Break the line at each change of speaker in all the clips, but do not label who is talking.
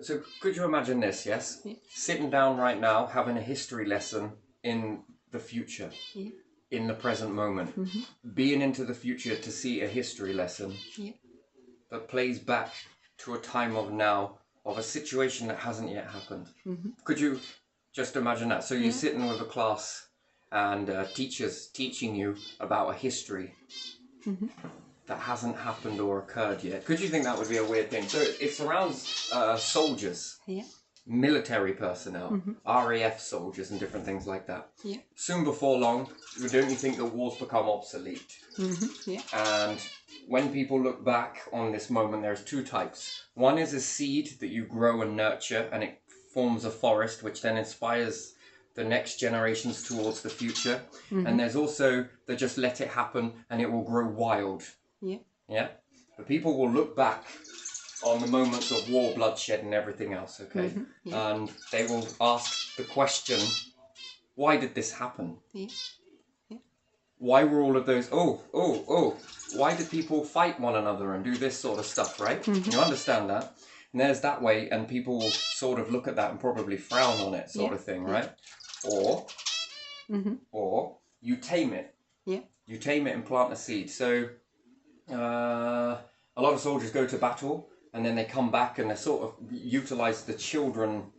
So could you imagine this, yes?
Yeah.
Sitting down right now, having a history lesson in the future,
Yeah.
in the present moment. Being into the future to see a history lesson
Yeah.
that plays back to a time of now, of a situation that hasn't yet happened. Could you just imagine that? So you're
Yeah.
sitting with a class and teachers teaching you about a history that hasn't happened or occurred yet. Could you think that would be a weird thing? So it surrounds soldiers,
Yeah.
military personnel, RAF soldiers and different things like that.
Yeah.
Soon before long, don't you think the wars become obsolete?
Yeah.
And when people look back on this moment, there's two types. One is a seed that you grow and nurture, and it forms a forest, which then inspires the next generations towards the future. And there's also the just let it happen and it will grow wild.
Yeah.
Yeah? The people will look back on the moments of war, bloodshed and everything else, okay?
Yeah.
And they will ask the question, why did this happen?
Yeah.
Why were all of those, why did people fight one another and do this sort of stuff, right? You understand that? And there's that way, and people will sort of look at that and probably frown on it, sort of thing, right? Or you tame it.
Yeah.
You tame it and plant a seed. So a lot of soldiers go to battle and then they come back and they sort of utilize the children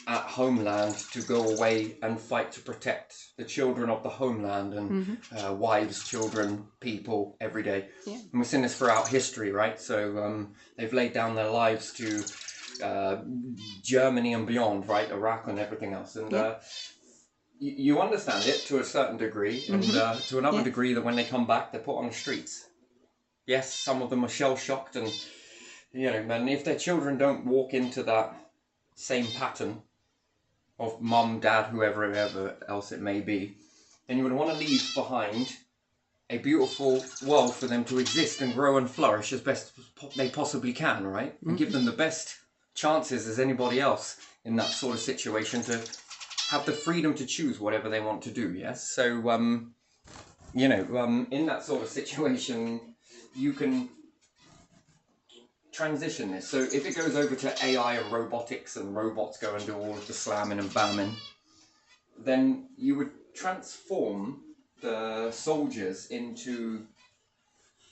at homeland to go away and fight to protect the children of the homeland and wives, children, people every day.
Yeah.
And we've seen this throughout history, right? So they've laid down their lives to Germany and beyond, right? Iraq and everything else. And you understand it to a certain degree, and to another degree that when they come back, they're put on the streets. Yes, some of them are shell-shocked, and you know, and if their children don't walk into that same pattern of mum, dad, whoever else it may be, then you would want to leave behind a beautiful world for them to exist and grow and flourish as best they possibly can, right? And give them the best chances as anybody else in that sort of situation to have the freedom to choose whatever they want to do, yes? So, you know, in that sort of situation, you can transition this. So if it goes over to AI and robotics and robots go and do all of the slamming and bamming, then you would transform the soldiers into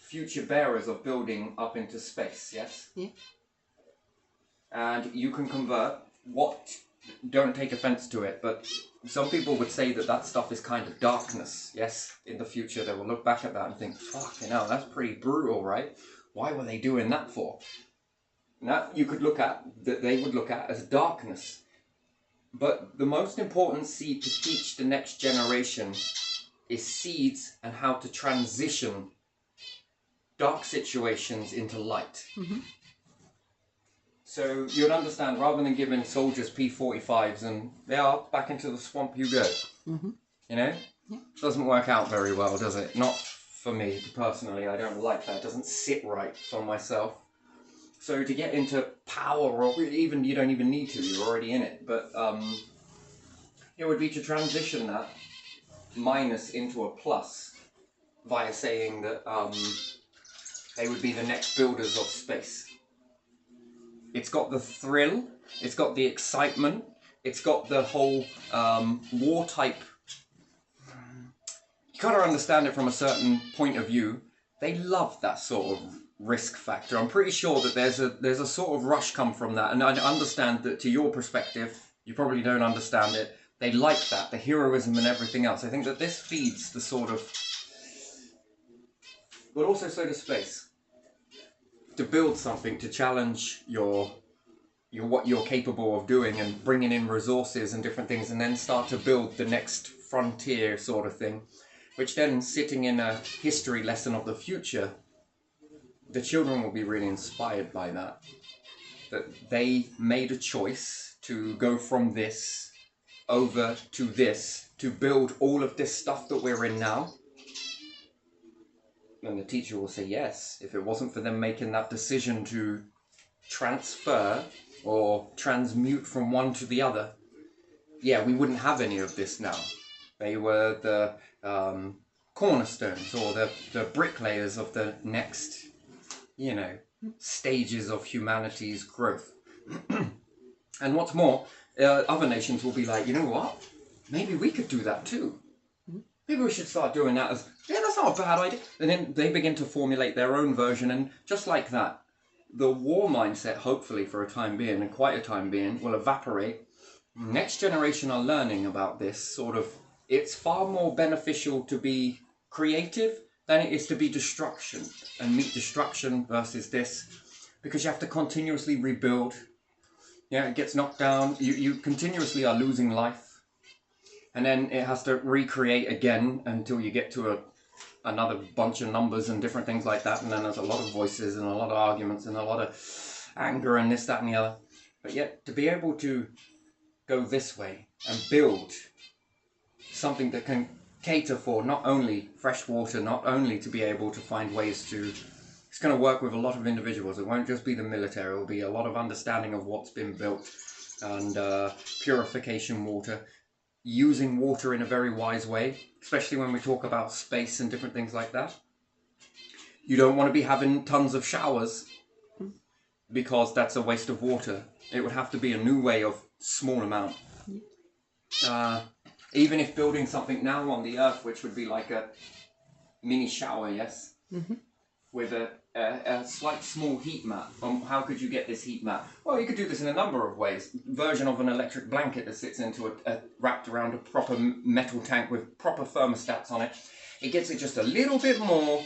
future bearers of building up into space, yes?
Yeah.
And you can convert what, don't take offense to it, but some people would say that that stuff is kind of darkness, yes? In the future, they will look back at that and think, fucking hell, that's pretty brutal, right? Why were they doing that for? And that you could look at, that they would look at as darkness. But the most important seed to teach the next generation is seeds and how to transition dark situations into light. So you'd understand, rather than giving soldiers P45s and they are back into the swamp you go. You know?
Yeah.
Doesn't work out very well, does it? Not for me personally. I don't like that. It doesn't sit right for myself. So to get into power, or even you don't even need to, you're already in it. But it would be to transition that minus into a plus via saying that they would be the next builders of space. It's got the thrill, it's got the excitement, it's got the whole war type. You gotta understand it from a certain point of view. They love that sort of risk factor. I'm pretty sure that there's a sort of rush come from that, and I understand that to your perspective, you probably don't understand it. They like that, the heroism and everything else. I think that this feeds the sort of, but also so does space. To build something, to challenge your what you're capable of doing and bringing in resources and different things, and then start to build the next frontier sort of thing, which then sitting in a history lesson of the future, the children will be really inspired by that. That they made a choice to go from this over to this, to build all of this stuff that we're in now. And the teacher will say yes. If it wasn't for them making that decision to transfer or transmute from one to the other, yeah, we wouldn't have any of this now. They were the cornerstones or the bricklayers of the next, you know, stages of humanity's growth. And what's more, other nations will be like, you know what? Maybe we could do that too. Maybe we should start doing that as, yeah, that's not a bad idea. And then they begin to formulate their own version, and just like that, the war mindset, hopefully for a time being, and quite a time being, will evaporate. Next generation are learning about this sort of, it's far more beneficial to be creative than it is to be destruction, and meet destruction versus this, because you have to continuously rebuild. Yeah, it gets knocked down, you continuously are losing life. And then it has to recreate again until you get to another bunch of numbers and different things like that. And then there's a lot of voices and a lot of arguments and a lot of anger and this, that, and the other. But yet, to be able to go this way and build something that can cater for not only fresh water, not only to be able to find ways to... It's going to work with a lot of individuals. It won't just be the military. It will be a lot of understanding of what's been built and purification water. Using water in a very wise way, especially when we talk about space and different things like that. You don't want to be having tons of showers because that's a waste of water. It would have to be a new way of small amount. Even if building something now on the earth, which would be like a mini shower, yes? With a slight small heat mat. How could you get this heat mat? Well, you could do this in a number of ways. Version of an electric blanket that sits into wrapped around a proper metal tank with proper thermostats on it. It gets it just a little bit more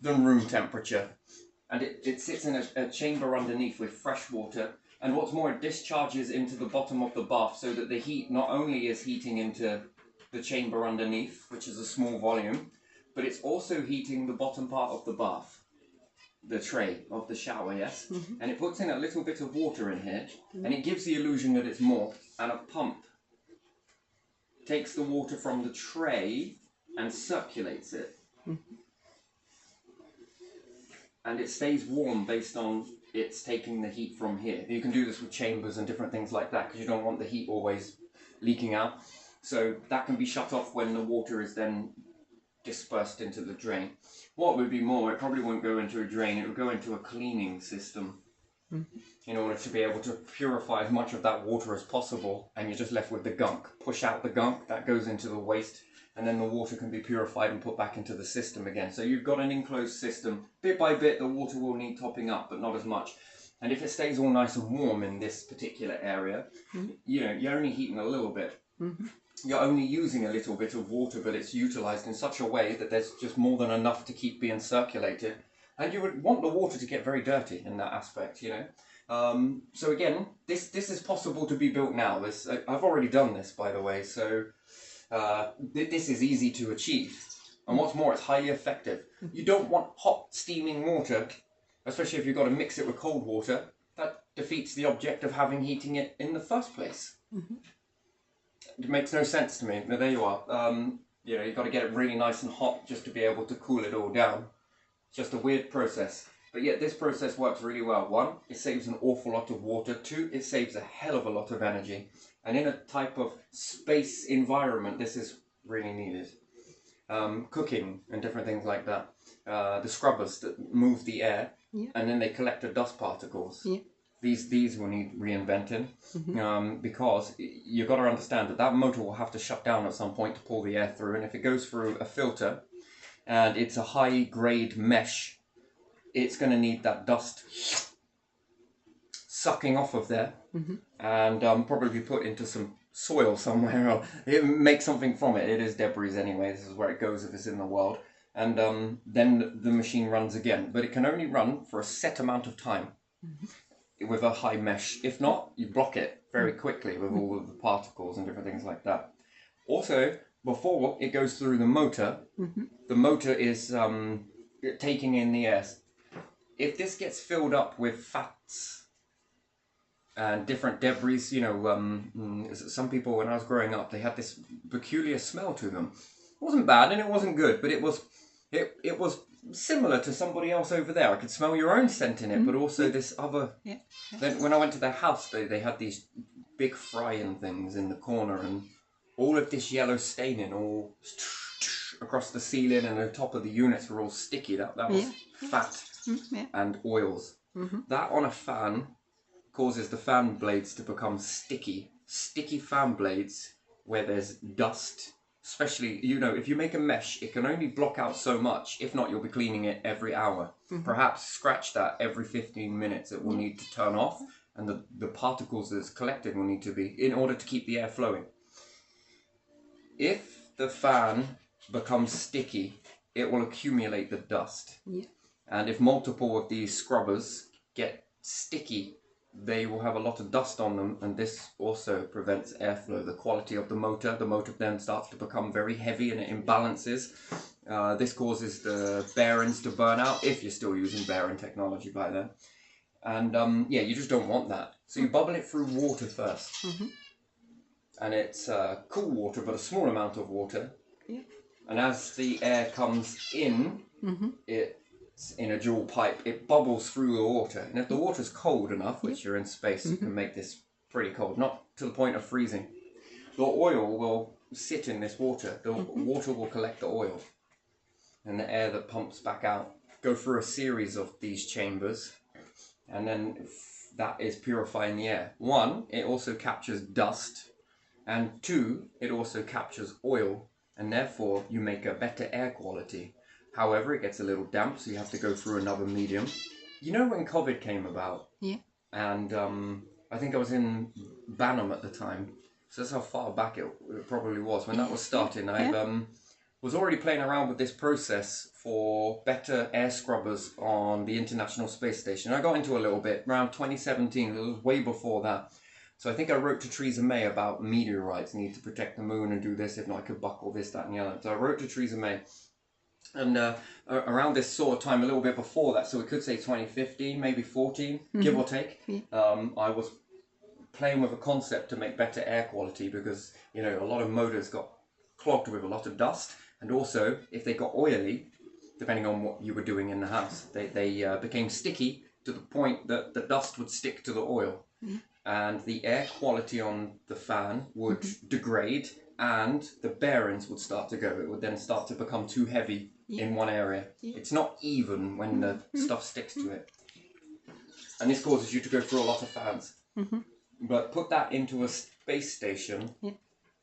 than room temperature. And it sits in a chamber underneath with fresh water. And what's more, it discharges into the bottom of the bath so that the heat not only is heating into the chamber underneath, which is a small volume, but it's also heating the bottom part of the bath, the tray of the shower, yes? And it puts in a little bit of water in here, and it gives the illusion that it's more, and a pump takes the water from the tray and circulates it. And it stays warm based on it's taking the heat from here. You can do this with chambers and different things like that, because you don't want the heat always leaking out. So that can be shut off when the water is then dispersed into the drain. What would be more, it probably wouldn't go into a drain, it would go into a cleaning system in order to be able to purify as much of that water as possible, and you're just left with the gunk. Push out the gunk, that goes into the waste, and then the water can be purified and put back into the system again. So you've got an enclosed system. Bit by bit the water will need topping up, but not as much. And if it stays all nice and warm in this particular area, you know, you're only heating a little bit. You're only using a little bit of water, but it's utilized in such a way that there's just more than enough to keep being circulated. And you would want the water to get very dirty in that aspect, you know. So again, this is possible to be built now. I've already done this, by the way, so this is easy to achieve. And what's more, it's highly effective. You don't want hot, steaming water, especially if you've got to mix it with cold water. That defeats the object of having heating it in the first place. It makes no sense to me. But there you are. You know, you've got to get it really nice and hot just to be able to cool it all down. It's just a weird process. But yet this process works really well. One, it saves an awful lot of water. Two, it saves a hell of a lot of energy. And in a type of space environment, this is really needed. Cooking and different things like that. The scrubbers that move the air, and then they collect the dust particles. These will need reinventing, because you've got to understand that motor will have to shut down at some point to pull the air through, and if it goes through a filter and it's a high grade mesh, it's going to need that dust sucking off of there, and probably put into some soil somewhere, or make something from it. It is debris anyway. This is where it goes if it's in the world. And then the machine runs again, but it can only run for a set amount of time with a high mesh. If not, you block it very quickly with all of the particles and different things like that. Also, before it goes through the motor is taking in the air. If this gets filled up with fats and different debris, you know, some people, when I was growing up, they had this peculiar smell to them. It wasn't bad and it wasn't good, but it was similar to somebody else over there. I could smell your own scent in it, but also this other... Then when I went to their house, they had these big frying things in the corner, and all of this yellow staining all across the ceiling, and the top of the units were all sticky. That was fat and oils. That on a fan causes the fan blades to become sticky. Sticky fan blades where there's dust, especially, you know, if you make a mesh, it can only block out so much. If not, you'll be cleaning it every hour. Perhaps scratch that every 15 minutes. It will need to turn off, and the particles that's collected will need to be, in order to keep the air flowing. If the fan becomes sticky, it will accumulate the dust.
Yeah.
And if multiple of these scrubbers get sticky, they will have a lot of dust on them, and this also prevents airflow. The quality of the motor then starts to become very heavy and it imbalances. This causes the bearings to burn out, if you're still using bearing technology by then. And yeah, you just don't want that. So you bubble it through water first. And it's cool water, but a small amount of water.
Yeah.
And as the air comes in, it's in a dual pipe, it bubbles through the water. And if the water's cold enough, which you're in space, you can make this pretty cold, not to the point of freezing. The oil will sit in this water. The water will collect the oil. And the air that pumps back out go through a series of these chambers. And then that is purifying the air. One, it also captures dust. And two, it also captures oil. And therefore, you make a better air quality. However, it gets a little damp, so you have to go through another medium. You know when COVID came about?
Yeah.
And I think I was in Banham at the time. So that's how far back it probably was. When that was starting, I was already playing around with this process for better air scrubbers on the International Space Station. I got into a little bit around 2017. It was way before that. So I think I wrote to Theresa May about meteorites, need to protect the moon and do this. If not, I could buckle this, that and the other. So I wrote to Theresa May. And around this sort of time, a little bit before that, so we could say 2015, maybe 14, give or take, I was playing with a concept to make better air quality because, you know, a lot of motors got clogged with a lot of dust. And also, if they got oily, depending on what you were doing in the house, they became sticky to the point that the dust would stick to the oil. And the air quality on the fan would degrade and the bearings would start to go. It would then start to become too heavy in one area. It's not even when the stuff sticks to it. And this causes you to go through a lot of fans. But put that into a space station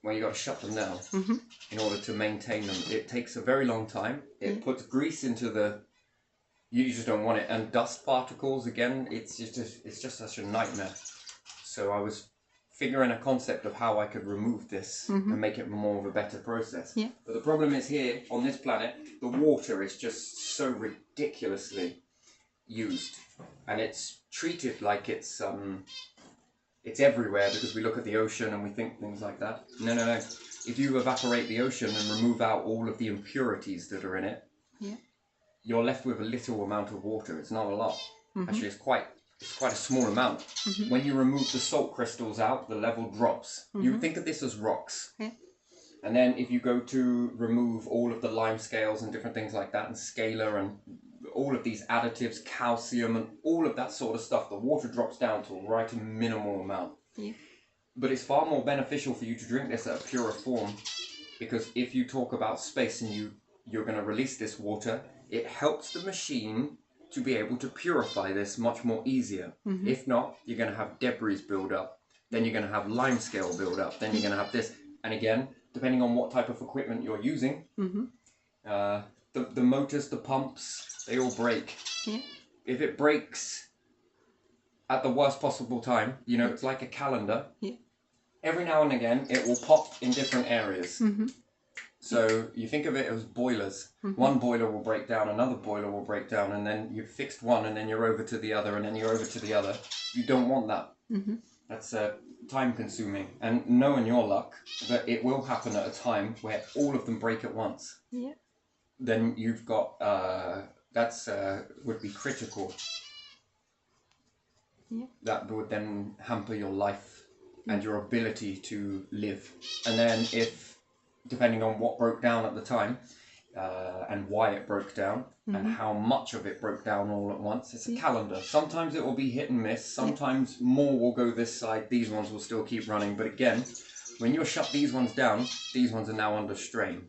where you got to shut them down in order to maintain them. It takes a very long time. It puts grease into the... You just don't want it. And dust particles, again, it's just such a nightmare. So I was figuring a concept of how I could remove this and make it more of a better process. But the problem is here, on this planet, the water is just so ridiculously used. And it's treated like it's everywhere because we look at the ocean and we think things like that. No. If you evaporate the ocean and remove out all of the impurities that are in it, you're left with a little amount of water. It's not a lot. Actually, it's quite a small amount. When you remove the salt crystals out, the level drops. You think of this as rocks. And then if you go to remove all of the lime scales and different things like that, and scalar and all of these additives, calcium and all of that sort of stuff, the water drops down to a minimal amount. But it's far more beneficial for you to drink this at a purer form, because if you talk about space and you're going to release this water, it helps the machine to be able to purify this much more easier. If not, you're going to have debris build up, then you're going to have limescale build up, then you're going to have this. And again, depending on what type of equipment you're using, the motors, the pumps, they all break. If it breaks at the worst possible time, you know, it's like a calendar. Every now and again, it will pop in different areas. So you think of it as boilers. One boiler will break down, another boiler will break down, and then you've fixed one, and then you're over to the other, and then you're over to the other. You don't want that. That's time consuming. And knowing your luck, that it will happen at a time where all of them break at once. Then you've got, that's would be critical. That would then hamper your life and your ability to live. And then if, depending on what broke down at the time, and why it broke down, and how much of it broke down all at once. It's a calendar. Sometimes it will be hit and miss. Sometimes more will go this side. These ones will still keep running. But again, when you shut these ones down, these ones are now under strain.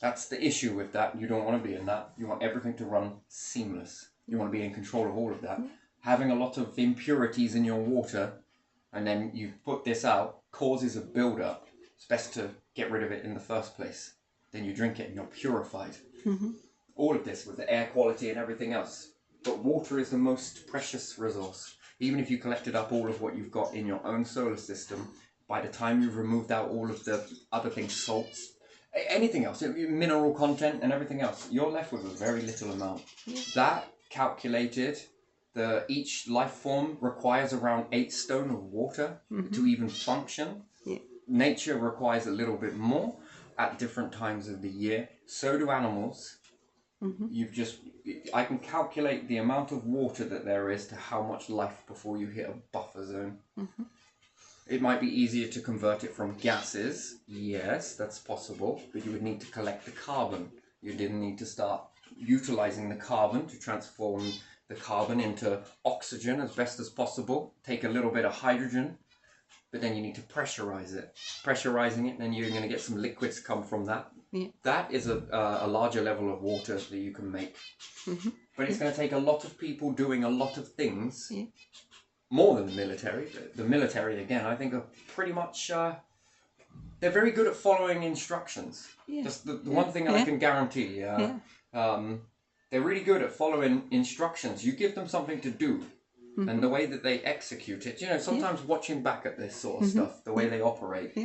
That's the issue with that. You don't want to be in that. You want everything to run seamless. You want to be in control of all of that. having a lot of impurities in your water, and then you put this out, causes a build-up. It's best to get rid of it in the first place. Then you drink it and you're purified. All of this with the air quality and everything else. But water is the most precious resource. Even if you collected up all of what you've got in your own solar system, by the time you've removed out all of the other things, salts, anything else, mineral content and everything else, you're left with a very little amount. That calculated, each life form requires around 8 stone of water to even function. Nature requires a little bit more at different times of the year. So do animals. I can calculate the amount of water that there is to how much life before you hit a buffer zone. It might be easier to convert it from gases. Yes, that's possible. But you would need to collect the carbon. You didn't need to start utilizing the carbon to transform the carbon into oxygen as best as possible. Take a little bit of hydrogen, but then you need to pressurize it. Pressurizing it, then you're going to get some liquids come from that. That is a larger level of water that you can make. But it's going to take a lot of people doing a lot of things. More than the military. The military, again, I think are pretty much, they're very good at following instructions. That's the one thing I can guarantee. They're really good at following instructions. You give them something to do, and the way that they execute it, sometimes watching back at this sort of stuff, the way they operate,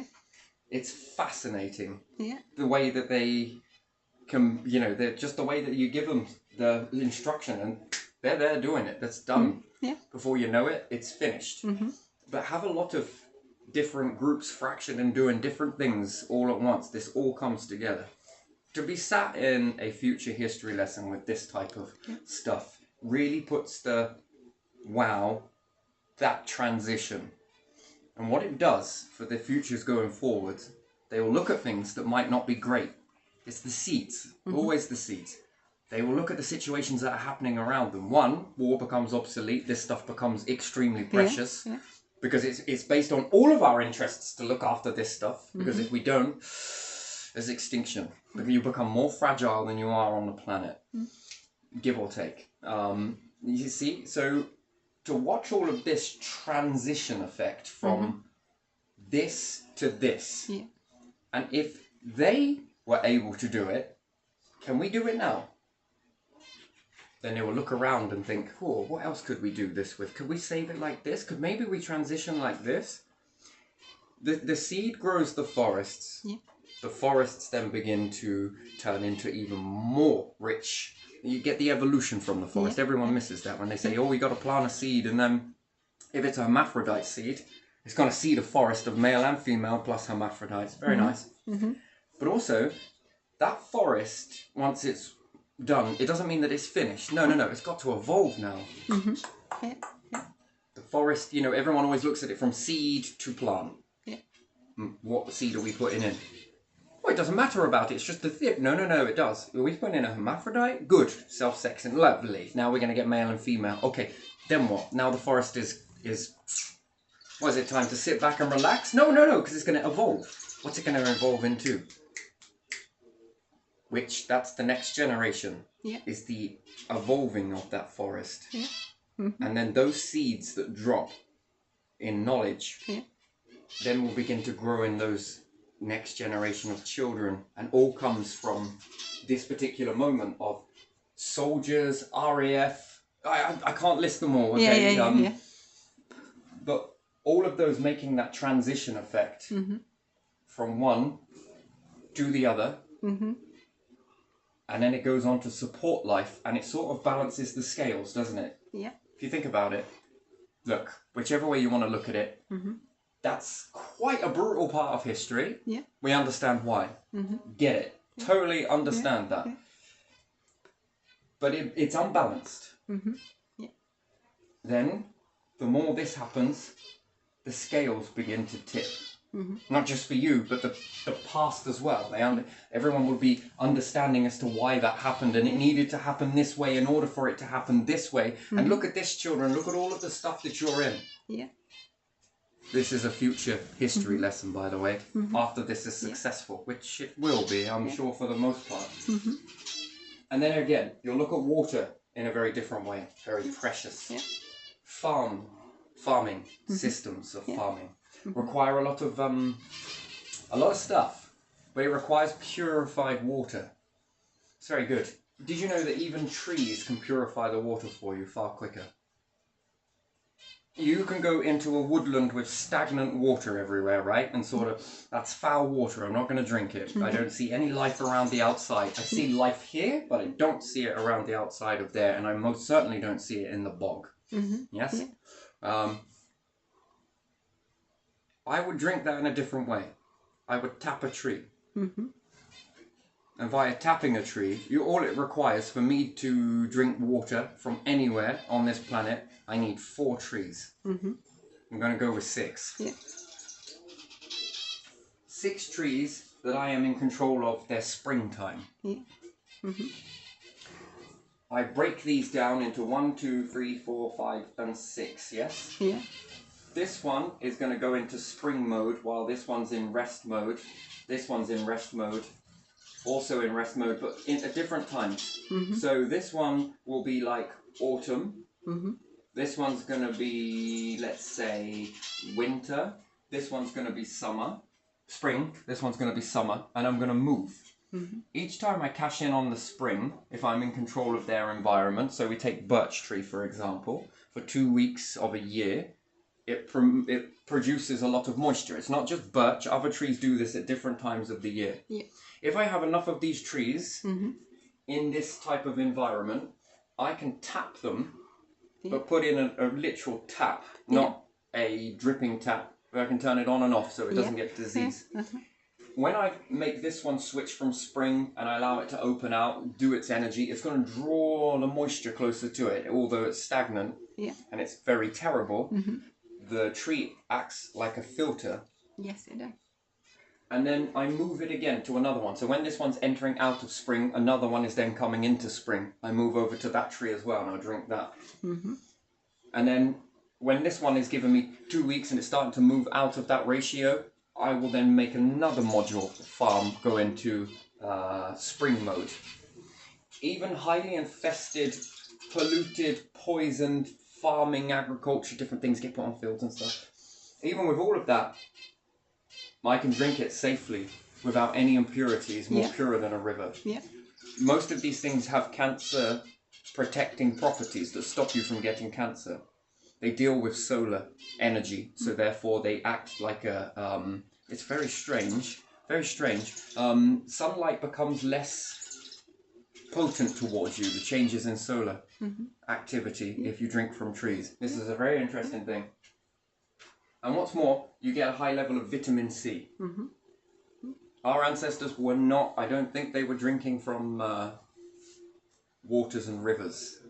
it's fascinating. The way that they can, they're just the way that you give them the instruction, and they're there doing it. That's done. Before you know it, it's finished. But have a lot of different groups fraction and doing different things all at once. This all comes together. To be sat in a future history lesson with this type of stuff really puts that transition. And what it does for the futures going forward, they will look at things that might not be great. It's the seeds, always the seeds. They will look at the situations that are happening around them. One, war becomes obsolete. This stuff becomes extremely precious because it's based on all of our interests to look after this stuff. Because if we don't, there's extinction. Because you become more fragile than you are on the planet, give or take. You see, so to watch all of this transition effect from this to this, and if they were able to do it, can we do it now? Then they will look around and think, oh, what else could we do this with? Could we save it like this? Could maybe we transition like this? The seed grows the forests. The forests then begin to turn into even more rich. You get the evolution from the forest. Everyone misses that when they say, oh, we got to plant a seed, and then if it's a hermaphrodite seed, it's going to seed a forest of male and female plus hermaphrodites. Very nice. But also, that forest, once it's done, it doesn't mean that it's finished. No, it's got to evolve now. The forest, everyone always looks at it from seed to plant. What seed are we putting in? Well, it doesn't matter about it, it's just the tip. No, it does. Are we putting in a hermaphrodite? Good, self-sexing, lovely. Now we're going to get male and female. Okay, then what? Now the forest is what is it, time to sit back and relax? No, because it's going to evolve. What's it going to evolve into? Which, that's the next generation, is the evolving of that forest. And then those seeds that drop in knowledge, then will begin to grow in those next generation of children. And all comes from this particular moment of soldiers, RAF, I can't list them all, okay? But all of those making that transition effect from one to the other, and then it goes on to support life, and it sort of balances the scales, doesn't it? If you think about it, look, whichever way you want to look at it, that's quite a brutal part of history. We understand why. Get it. Totally understand that. But it's unbalanced. Then, the more this happens, the scales begin to tip. Not just for you, but the past as well. Everyone would be understanding as to why that happened, and it needed to happen this way in order for it to happen this way. And look at this, children. Look at all of the stuff that you're in. This is a future history lesson, by the way, after this is successful, which it will be, I'm sure, for the most part. And then again, you'll look at water in a very different way, very precious. farming systems of farming require a lot of stuff, but it requires purified water. It's very good. Did you know that even trees can purify the water for you far quicker? You can go into a woodland with stagnant water everywhere, right? And sort of, that's foul water, I'm not going to drink it. I don't see any life around the outside. I see life here, but I don't see it around the outside of there, and I most certainly don't see it in the bog. Yes? Yeah. I would drink that in a different way. I would tap a tree. And via tapping a tree, all it requires for me to drink water from anywhere on this planet, I need 4 trees. I'm going to go with 6. Yeah. 6 trees that I am in control of their springtime. Yeah. I break these down into 1, 2, 3, 4, 5, and 6, yes? Yeah. This one is going to go into spring mode while this one's in rest mode. This one's in rest mode. Also in rest mode, but at different times. So this one will be like autumn. This one's going to be, let's say, winter. This one's going to be spring. This one's going to be summer. And I'm going to move. Each time I cash in on the spring, if I'm in control of their environment, so we take birch tree, for example, for 2 weeks of a year, it produces a lot of moisture. It's not just birch. Other trees do this at different times of the year. Yeah. If I have enough of these trees in this type of environment, I can tap them, but put in a literal tap, not a dripping tap, where I can turn it on and off so it doesn't get disease. When I make this one switch from spring and I allow it to open out, do its energy, it's going to draw the moisture closer to it, although it's stagnant and it's very terrible. The tree acts like a filter.
Yes, it does.
And then I move it again to another one. So when this one's entering out of spring, another one is then coming into spring. I move over to that tree as well and I'll drink that. And then when this one is giving me 2 weeks and it's starting to move out of that ratio, I will then make another module farm go into spring mode. Even highly infested, polluted, poisoned farming, agriculture, different things get put on fields and stuff. Even with all of that, I can drink it safely without any impurities, more purer than a river. Yeah. Most of these things have cancer protecting properties that stop you from getting cancer. They deal with solar energy, so therefore they act like a, it's very strange, very strange. Sunlight becomes less potent towards you, the changes in solar activity if you drink from trees. This is a very interesting thing. And what's more, you get a high level of vitamin C. Our ancestors were not, I don't think they were drinking from waters and rivers.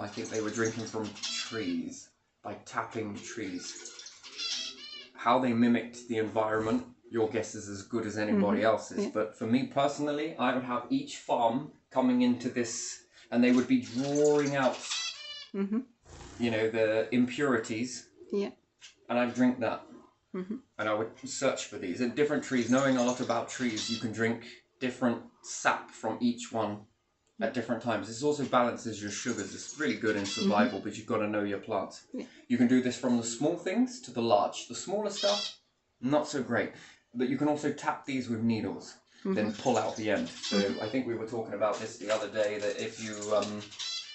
I think they were drinking from trees, by tapping trees. How they mimicked the environment, your guess is as good as anybody else's. But for me personally, I would have each farm coming into this, and they would be drawing out, you know, the impurities. Yeah. And I'd drink that. And I would search for these. And different trees, knowing a lot about trees, you can drink different sap from each one at different times. This also balances your sugars. It's really good in survival, but you've got to know your plants. Yeah. You can do this from the small things to the large. The smaller stuff, not so great. But you can also tap these with needles, then pull out the end. So I think we were talking about this the other day, that if you,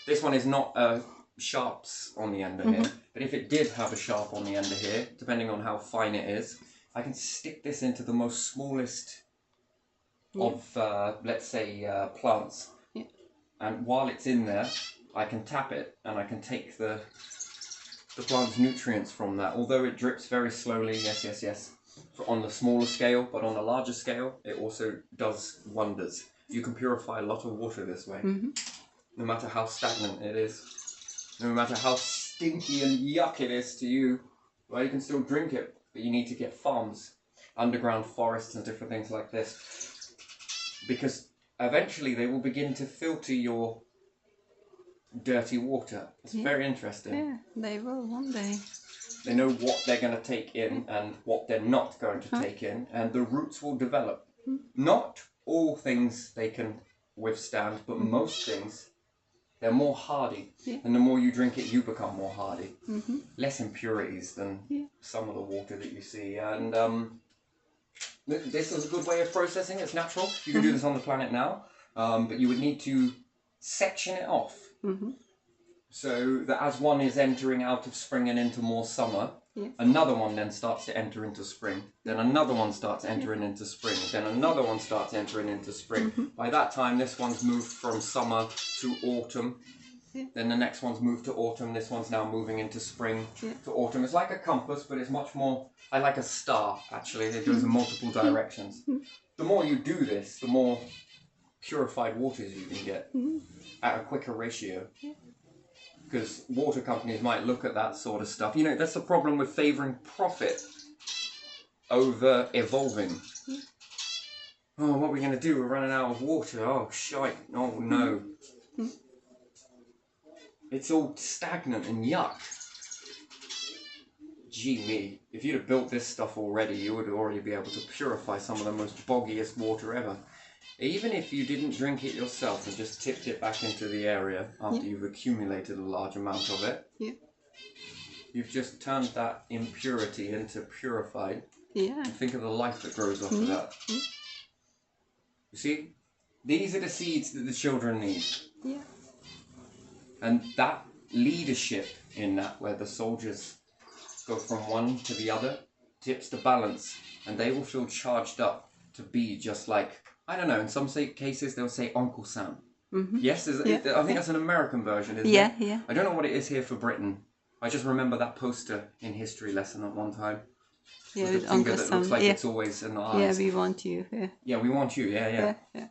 this one is not sharps on the end of here, but if it did have a sharp on the end of here, depending on how fine it is, I can stick this into the most smallest of, let's say, plants. Yeah. And while it's in there, I can tap it and I can take the plant's nutrients from that. Although it drips very slowly, yes, on the smaller scale, but on a larger scale, it also does wonders. You can purify a lot of water this way, no matter how stagnant it is. No matter how stinky and yuck it is to you, well, you can still drink it, but you need to get farms, underground forests and different things like this. Because eventually they will begin to filter your dirty water. It's very interesting.
Yeah, they will one day.
They know what they're going to take in and what they're not going to take in, and the roots will develop. Not all things they can withstand, but most things They're more hardy.
Yeah.
And the more you drink it, you become more hardy.
Mm-hmm.
Less impurities than
Yeah.
some of the water that you see. And this is a good way of processing. It's natural. You can do this on the planet now. But you would need to section it off.
Mm-hmm.
So that as one is entering out of spring and into more summer,
Yeah.
another one then starts to enter into spring. Then another one starts entering into spring. Then another one starts entering into spring. By that time, this one's moved from summer to autumn.
Yeah.
Then the next one's moved to autumn. This one's now moving into spring
Yeah.
to autumn. It's like a compass, but it's much more... I like a star, actually. It goes in multiple directions. The more you do this, the more purified waters you can get at a quicker ratio.
Yeah.
Because water companies might look at that sort of stuff. You know, that's the problem with favouring profit over evolving. Oh, what are we going to do? We're running out of water. Oh, shite. Oh, no. It's all stagnant and yuck. Gee me. If you'd have built this stuff already, you would already be able to purify some of the most boggiest water ever. Even if you didn't drink it yourself and just tipped it back into the area after you've accumulated a large amount of it, you've just turned that impurity into purified.
Yeah.
And think of the life that grows off of that. You see? These are the seeds that the children need.
Yeah.
And that leadership in that, where the soldiers go from one to the other, tips the balance. And they will feel charged up to be just like... I don't know, in some cases they'll say Uncle Sam.
Mm-hmm.
Yes, I think that's an American version, isn't it?
Yeah, yeah.
I don't know what it is here for Britain. I just remember that poster in history lesson at one time.
Yeah,
with the
with
finger
Uncle
that
Sam.
looks like
Yeah.
it's always an eye.
Yeah, we want you. Yeah.
Yeah, we want you, yeah.
Yeah.